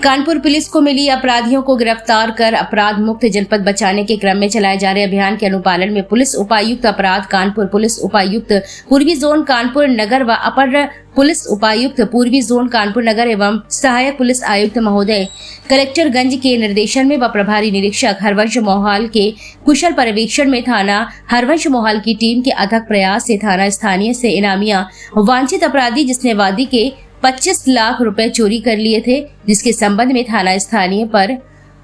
Kanpur police को मिली अपराधियों को गिरफ्तार कर अपराध मुक्त जनपद बचाने के क्रम में चलाए जा रहे अभियान के अनुपालन में पुलिस उपायुक्त अपराध कानपुर, पुलिस उपायुक्त पूर्वी जोन कानपुर नगर व अपर पुलिस उपायुक्त पूर्वी जोन कानपुर नगर एवं सहायक पुलिस आयुक्त महोदय कलेक्टरगंज के निर्देशन में व प्रभारी निरीक्षक हरवंश मोहाल के कुशल पर्यवेक्षण में थाना हरवंश मोहाल की टीम के अथक प्रयास से थाना स्थानीय से इनामिया वांछित अपराधी जिसने वादी के 25 लाख रुपए चोरी कर लिए थे, जिसके संबंध में थाना स्थानीय पर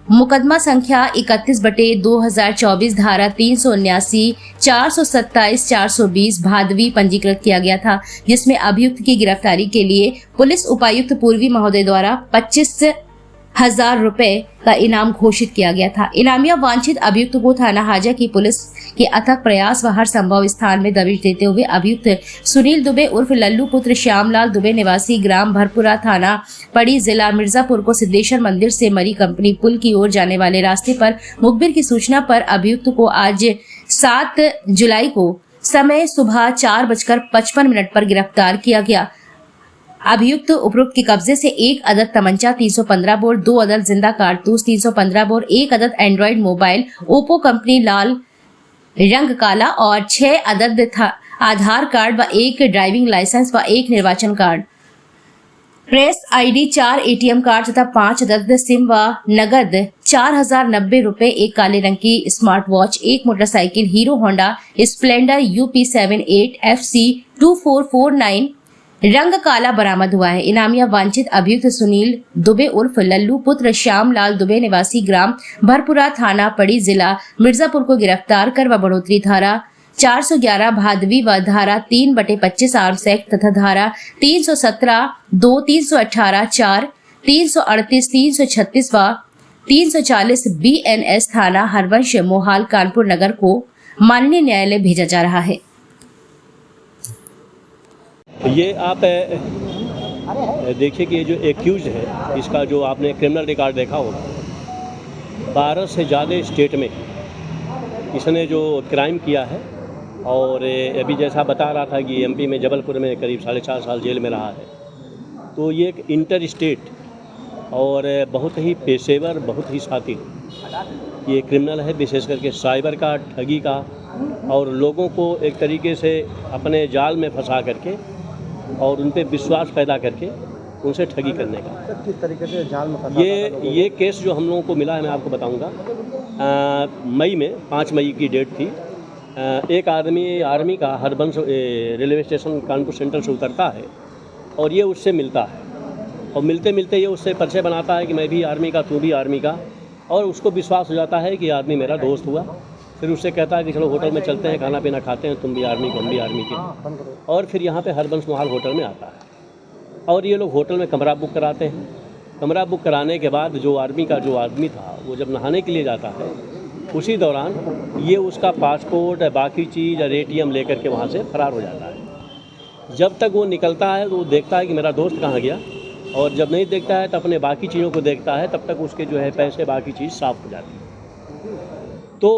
मुकदमा संख्या 31/2024 धारा 379, 427, 420 भादवी पंजीकृत किया गया था, जिसमें अभियुक्त की गिरफ्तारी के लिए पुलिस उपायुक्त पूर्वी महोदय द्वारा 25,000 रुपए का इनाम घोषित किया गया था। इनामिया वांछित अभियुक्त को थाना हाजा की पुलिस के अथक प्रयास व हर संभव स्थान में दबिश देते हुए अभियुक्त सुनील दुबे उर्फ लल्लू पुत्र श्यामलाल दुबे निवासी ग्राम भरपुरा थाना पड़ी जिला मिर्जापुर को सिद्धेश्वर मंदिर से मरी कंपनी पुल की ओर जाने वाले रास्ते पर मुखबिर की सूचना पर अभियुक्त को आज 7 जुलाई को समय सुबह 4:55 पर गिरफ्तार किया गया। अभियुक्त उपरोक्त के कब्जे से 1 अदद तमंचा, 315 बोर, 2 अदद जिंदा कारतूस, 315 बोर, 1 अदद एंड्रॉइड मोबाइल ओप्पो कंपनी लाल रंग काला और 6 अदद आधार कार्ड व 1 ड्राइविंग लाइसेंस व 1 निर्वाचन card, press ID, 4 ATM card तथा 5 अदद सिम व नगद 4,090 रुपए, 1 काले रंग की smart watch, 1 motorcycle hero Honda Splendor UP78 FC 2449 रंग काला बरामद हुआ है। इनामिया वांछित अभियुक्त सुनील दुबे उर्फ लल्लू पुत्र श्यामलाल दुबे निवासी ग्राम भरपुरा थाना पड़ी जिला मिर्जापुर को गिरफ्तार कर व बढ़ोतरी धारा 411 भादवी व धारा 3/25 आर्म्स एक्ट तथा धारा 317 2, 318 4, 338, 336 व 340 BNS थाना हरवंश मोहाल कानपुर नगर को माननीय न्यायालय भेजा जा रहा है। ये आप देखिए कि ये जो एक्यूज है, इसका जो आपने क्रिमिनल रिकॉर्ड देखा होगा, 12 से ज़्यादा स्टेट में इसने जो क्राइम किया है और अभी जैसा बता रहा था कि MP में जबलपुर में करीब 4.5 साल जेल में रहा है। तो ये एक इंटर स्टेट और बहुत ही पेशेवर, बहुत ही शातिर ये क्रिमिनल है, विशेष करके साइबर का, ठगी का और लोगों को एक तरीके से अपने जाल में फंसा करके और उन पे विश्वास पैदा करके उनसे ठगी करने का। किस तरीके से जाल में फंसा? ये केस जो हम लोगों को मिला है, मैं आपको बताऊंगा। मई में 5 मई की डेट थी। एक आदमी आर्मी का Harbans railway station Kanpur central से उतरता है और ये उससे मिलता है और मिलते मिलते ये उससे परिचय बनाता है कि मैं भी आर्मी का, तू भी आर्मी का, और उसको विश्वास हो जाता है कि आदमी मेरा दोस्त हुआ। फिर उससे कहता है कि चलो होटल में चलते हैं, खाना पीना खाते हैं, तुम भी आर्मी को, हम भी आर्मी के। और फिर यहाँ पे हरबंस मोहाल होटल में आता है और ये लोग होटल में कमरा बुक कराते हैं। कमरा बुक कराने के बाद जो आर्मी का जो आदमी था वो जब नहाने के लिए जाता है, उसी दौरान ये उसका पासपोर्ट, बाकी चीज़ और ATM लेकर के वहाँ से फरार हो जाता है। जब तक वो निकलता है तो वो देखता है कि मेरा दोस्त कहाँ गया, और जब नहीं देखता है तो अपने बाकी चीज़ों को देखता है, तब तक उसके जो है पैसे, बाकी चीज़ साफ हो जाती है। तो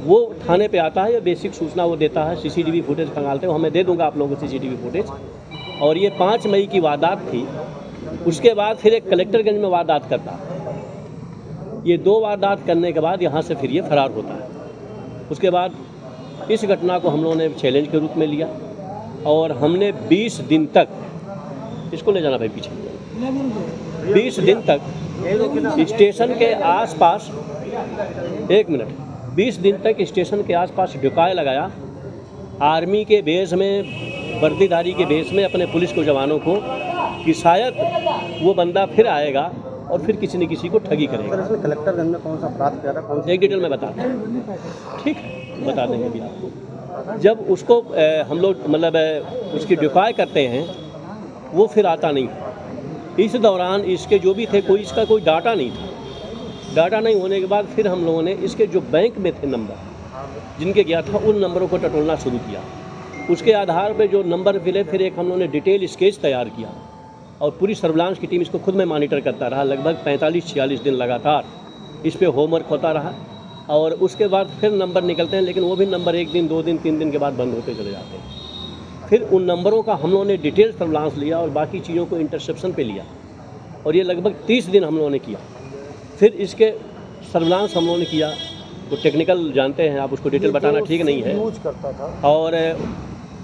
वो थाने पे आता है, या बेसिक सूचना वो देता है, CCTV फुटेज खंगालते हैं, मैं दे दूंगा आप लोगों को CCTV फुटेज। और ये 5 मई की वारदात थी। उसके बाद फिर एक कलेक्टरगंज में वारदात करता है। ये 2 वारदात करने के बाद यहाँ से फिर ये फरार होता है। उसके बाद इस घटना को हम लोगों ने चैलेंज के रूप में लिया और हमने 20 दिन तक इसको ले जाना भाई पीछे, 20 दिन तक स्टेशन के आसपास, 1 मिनट, 20 दिन तक स्टेशन के आसपास ढुकाए लगाया, आर्मी के बेस में, वर्दीधारी के बेस में अपने पुलिस को जवानों को, कि शायद वो बंदा फिर आएगा और फिर किसी न किसी को ठगी करेगा। कलेक्टरगंज में कौन सा अपराध किया था? एक डिटेल में बताते हैं, ठीक है, बता देंगे अभी आपको। जब उसको हम लोग मतलब उसकी डिफाई करते हैं, वो फिर आता नहीं। इस दौरान इसके जो भी थे, इसका कोई डाटा नहीं था। डाटा नहीं होने के बाद फिर हम लोगों ने इसके जो बैंक में थे नंबर जिनके गया था, उन नंबरों को टटोलना शुरू किया। उसके आधार पे जो नंबर मिले, फिर एक हम लोगों ने डिटेल स्केच तैयार किया और पूरी सर्विलांस की टीम इसको खुद में मॉनिटर करता रहा। लगभग 45-46 दिन लगातार इस पर होमवर्क होता रहा और उसके बाद फिर नंबर निकलते हैं, लेकिन वो भी नंबर 1 दिन, 2 दिन, 3 दिन के बाद बंद होते चले जाते हैं। फिर उन नंबरों का हम लोगों ने डिटेल सर्विलांस लिया और बाकी चीज़ों को इंटरसेप्शन पे लिया और ये लगभग 30 दिन हम लोगों ने किया। फिर इसके सर्विलांस हम लोगों ने किया, वो टेक्निकल जानते हैं आप, उसको डिटेल बताना ठीक नहीं है। यूज करता था और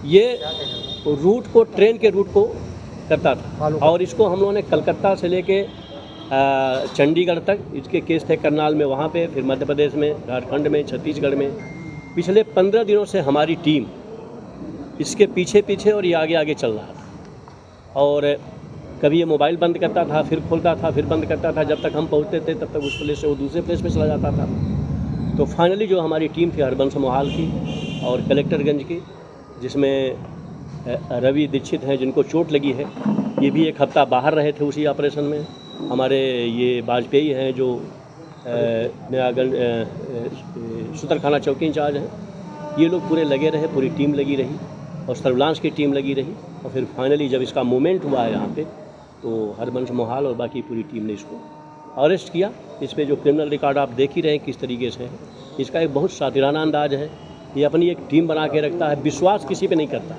ये रूट को, ट्रेन के रूट को करता था, और इसको हम लोगों ने कलकत्ता से लेके चंडीगढ़ तक इसके केस थे करनाल में, वहाँ पे, फिर मध्य प्रदेश में, झारखंड में, छत्तीसगढ़ में। पिछले 15 दिनों से हमारी टीम इसके पीछे पीछे और ये आगे आगे चल रहा था। और कभी ये मोबाइल बंद करता था, फिर खोलता था, फिर बंद करता था। जब तक हम पहुँचते थे तब तक उस प्लेस से वो दूसरे प्लेस पे चला जाता था। तो फाइनली जो हमारी टीम थी हरबंस मोहाल की और कलेक्टरगंज की, जिसमें रवि दीक्षित हैं जिनको चोट लगी है, ये भी एक हफ्ता बाहर रहे थे उसी ऑपरेशन में। हमारे ये वाजपेयी हैं जो नयागंज सुतरखाना चौकी इंचार्ज हैं, ये लोग पूरे लगे रहे, पूरी टीम लगी रही और सर्विलांस की टीम लगी रही। और फिर फाइनली जब इसका मूवमेंट हुआ है यहाँ पे, तो हरबंस मोहाल और बाकी पूरी टीम ने इसको अरेस्ट किया। इस पे जो क्रिमिनल रिकॉर्ड आप देख ही रहे हैं किस तरीके से है। इसका एक बहुत सातिराना अंदाज है। ये अपनी एक टीम बना के रखता है, विश्वास किसी पे नहीं करता।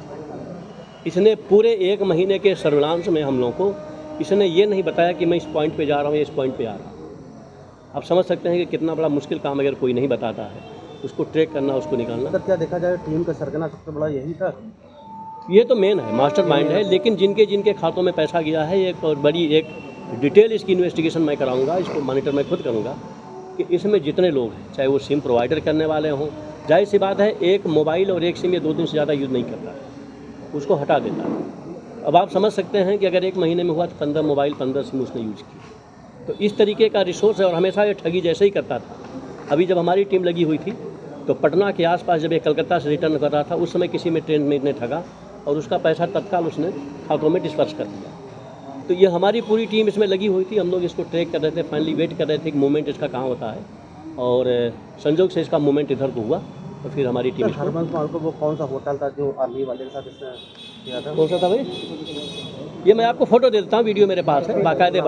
इसने पूरे 1 महीने के सर्विलांस में हम लोगों को इसने ये नहीं बताया कि मैं इस पॉइंट पे जा रहा हूँ या इस पॉइंट पे आ रहा हूँ। आप समझ सकते हैं कि कितना बड़ा मुश्किल काम अगर कोई नहीं बताता है, उसको ट्रैक करना, उसको निकालना। सर क्या देखा जाए टीम का सरगना सबसे बड़ा यही था? ये तो मेन है, मास्टरमाइंड है, लेकिन जिनके जिनके खातों में पैसा गया है, एक और बड़ी एक डिटेल इसकी इन्वेस्टिगेशन मैं कराऊंगा, इसको मॉनिटर मैं खुद करूंगा कि इसमें जितने लोग हैं, चाहे वो सिम प्रोवाइडर करने वाले हों, जाहिर सी बात है एक मोबाइल और एक सिम ये 2 दिन से ज़्यादा यूज़ नहीं करता है, उसको हटा देता है। अब आप समझ सकते हैं कि अगर 1 महीने में हुआ तो 15 मोबाइल 15 सिम उसने यूज़ की। तो इस तरीके का रिसोर्स है और हमेशा ये ठगी जैसे ही करता था। अभी जब हमारी टीम लगी हुई थी तो पटना के आसपास जब ये कलकत्ता से रिटर्न कर रहा था, उस समय किसी में ट्रेन में इतने ठगा और उसका पैसा तत्काल उसने खातों में डिस्पर्स कर दिया। तो ये हमारी पूरी टीम इसमें लगी हुई थी, हम लोग इसको ट्रैक कर रहे थे, फाइनली वेट कर रहे थे कि मूवमेंट इसका कहाँ होता है, और संजोग से इसका मूवमेंट इधर को हुआ और फिर हमारी टीम। हरबंस मोहाल को वो कौन सा होटल था जो आर्मी वाले के साथ इसने किया था? कौन सा था भाई? ये मैं आपको फ़ोटो दे देता हूँ, वीडियो मेरे पास है, बाकायदे